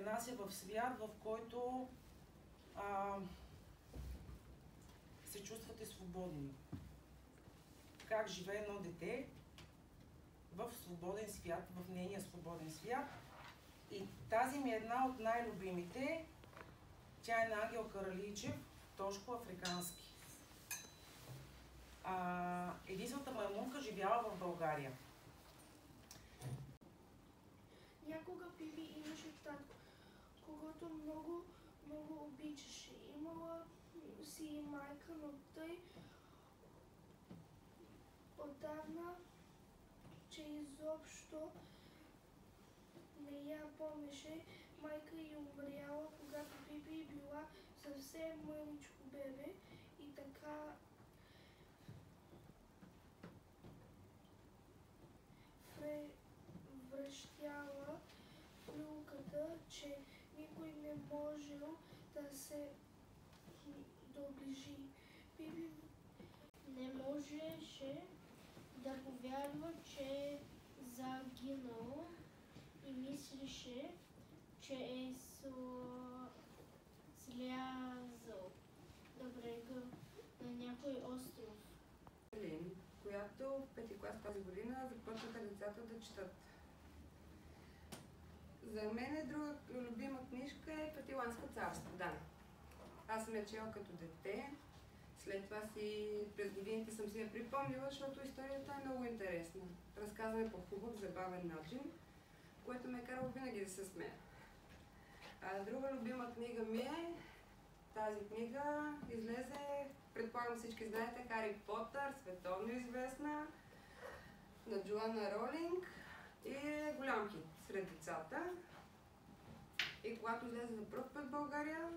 пренася в свят, в който се чувствате свободни. Как живее едно дете в свободен свят, в нейния свободен свят. И тази ми е една от най-любимите. Тя е на Ангел Каралийчев, Тошко африкански. Единствената маймунка живяла в България. Някога Пипи имаше татко, когото много обичаше. Имала си и майка, но той отдавна, че изобщо не я помнеше. Майка й умряла, когато Пипи била съвсем мъничко бебе и така връщяла люлката, че никой не можел да се доближи. Пипи не можеше да повярва, че е загинал и мислеше, че е слязал до брега на някой остров. Която в пети клас тази година започнаха децата да четат. За мен друга любима книжка е Петиланско царство. Да. Аз съм я чела като дете. След това през годините съм си я припомнила, защото историята е много интересна. Разказана по хубав, забавен начин, което ме е карало винаги да се смея. Друга любима книга ми е тази книга. Излезе, предполагам всички знаете, Хари Потър, световно известна, на Джоана Ролинг и е голям хит сред децата. И когато излезе за пръв път в България,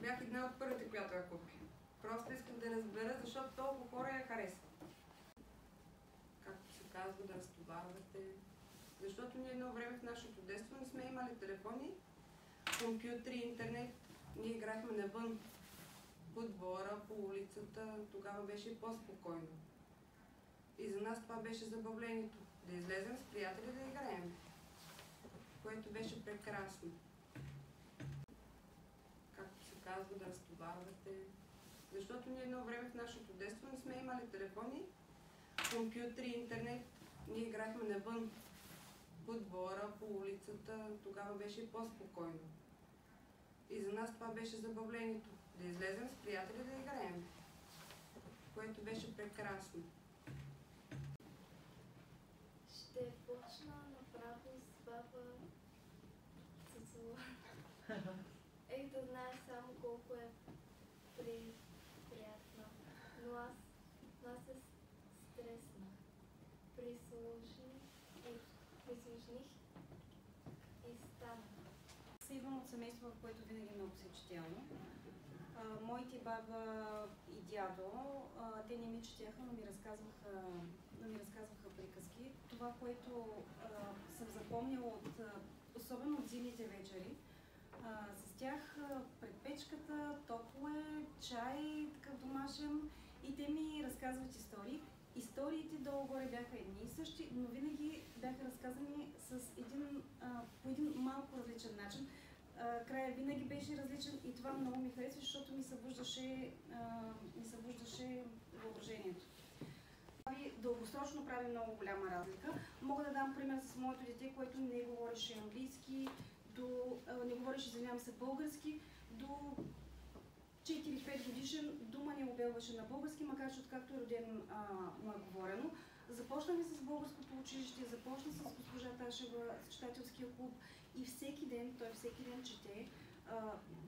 бях една от първите, която я купи. Просто искам да разбера, защото толкова хора я харесват. Както се казва, да разтоварвате. Защото ние едно време в нашето детство не сме имали телефони, компютри, интернет. Ние играхме навън, по двора, по улицата. Тогава беше по-спокойно. И за нас това беше забавлението. Да излезем с приятели да играем. Което беше прекрасно. Както се казва, да разтоварвате. Защото ние едно време в нашето детство не сме имали телефони, компютри, интернет. Ние играхме навън, по двора, по улицата. Тогава беше по-спокойно. И за нас това беше забавлението. Да излезем с приятели да играем. Което беше прекрасно. Ще почна направо с баба Цуцула. Да знаеш само колко е приятно. Но аз се стреснах. Прислужних и станах. Аз идвам от семейство, в което винаги много се четяло. Моите баба и дядо, те не ми четяха, но ми разказваха приказки. Това, което съм запомнила особено от зимните вечери, с тях пред печката, топло е, чай, такъв домашен, и те ми разказват истории. Историите долу-горе бяха едни и същи, но винаги бяха разказани по един малко различен начин. Краят винаги беше различен и това много ми харесва, защото ми събуждаше въображението. Дългосрочно прави много голяма разлика. Мога да дам пример с моето дете, което не говореше английски, не говореше, извинявам се, български, до 4-5 годишен дума не обелваше на български, макар че откакто е роден му е говорено. Започнахме с българското училище, започна с госпожа Ташева, с читателския клуб и той всеки ден чете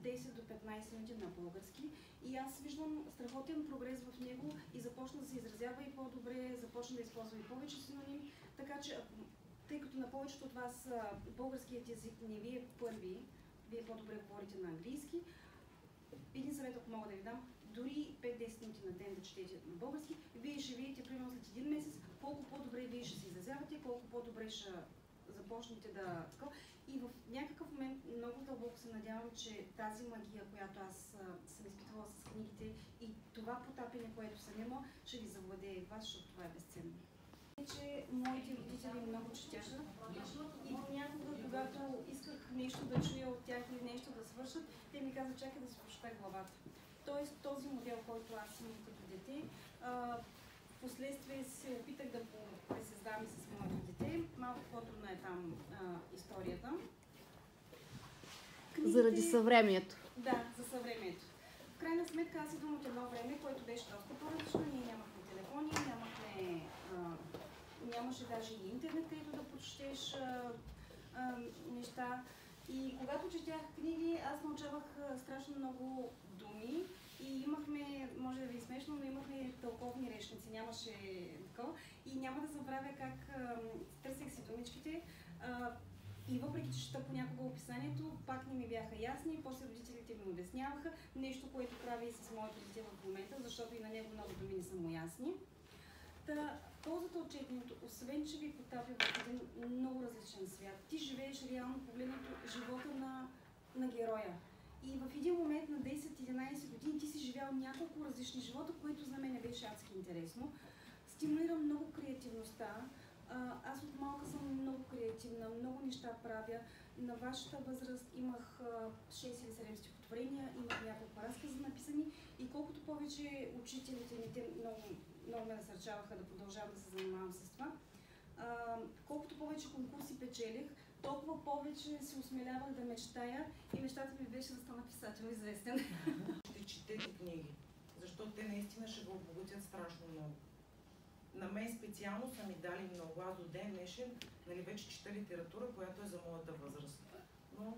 10 до 15 минути на български. И аз виждам страхотен прогрес в него и започна да се изразява и по-добре, започна да използва и повече синоними. Така че, тъй като на повечето от вас българският език не ви е първи, вие по-добре говорите на английски, един съвет, ако мога да ви дам, дори 5-10 минути на ден да четете на български, вие ще видите, примерно след един месец, колко по-добре вие ще се изразявате, колко по-добре ще започнете да... И в някакъв момент много дълбоко се надявам, че тази магия, която аз съм изпитвала с книгите и това потапяне, което съм имала, ще ви завладее вас, защото това е безценно. че моите родители много четяха и понякога, когато исках нещо да чуя от тях или нещо да свършат, те ми казват, чакай да си прочета главата. Тоест този модел, който аз имам като дете, впоследствие се опитах да го пресъздам и с моето дете. Малко по-трудна е там историята. Заради съвремието. Да, за съвремието. В крайна сметка аз идвам от едно време, което беше доста по-различно. Ние нямахме телефони, нямаше даже и интернет, където да прочетеш неща. И когато четях книги, аз научавах страшно много думи и имахме, може да ви е смешно, но имахме тълковни речници, нямаше такова. И няма да забравя как търсех си думичките. И въпреки, че чета понякога описанието, пак не ми бяха ясни. После родителите ми обясняваха нещо, което прави и с моето дете в момента, защото и на него много думи не са му ясни. Ползата от четенето, освен че ви потапя в един много различен свят, ти живееш реално погледнато живота на героя. И в един момент на 10-11 години ти си живял няколко различни живота, което за мен беше адски интересно. Стимулира много креативността. Аз от малка съм много креативна, много неща правя. На вашата възраст имах 6 или 7 стихотворения, имах няколко разкази написани и колкото повече учителите ми, те много ме насърчаваха да продължавам да се занимавам с това, колкото повече конкурси печелих, толкова повече се осмелявах да мечтая и мечтата ми беше да стана писател известен. Ще четете книги, защото те наистина ще го обогатят страшно много. На мен специално са ми дали много. Аз до ден днешен, нали, вече чета литература, която е за моята възраст. Но